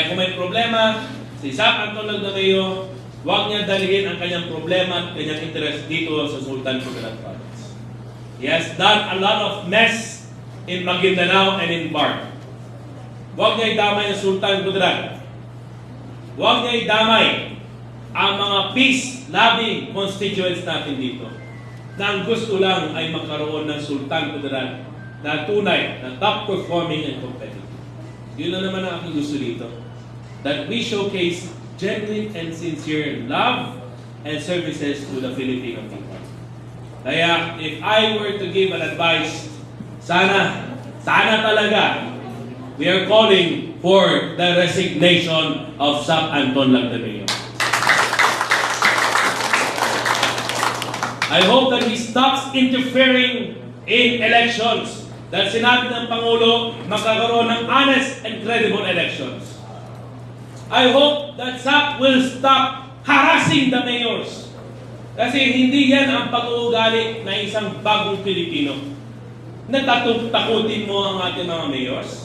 Kaya kung may problema, si Sap Anton Lagdameo, huwag niya dalhin ang kanyang problema at kanyang interest dito sa Sultan Kudarat Province. He has done a lot of mess in Maguindanao and in Bark. Huwag niya idamay ang Sultan Kudarat. Huwag niya idamay ang mga peace-loving constituents natin dito na ang gusto lang ay magkaroon ng Sultan Kudarat na tunay, na top-performing and competitive. Yun na naman ang aking gusto dito. That we showcase genuine and sincere love and services to the Filipino people. Kaya, if I were to give an advice, sana talaga, we are calling for the resignation of Sap Anton Lagdameo. I hope that he stops interfering in elections. Dahil sinabi ng Pangulo, magkakaroon ng honest and credible elections. I hope that SAP will stop harassing the mayors. Kasi hindi yan ang pag-uugali ng isang bagong Pilipino. Natakutin mo ang ating mga mayors.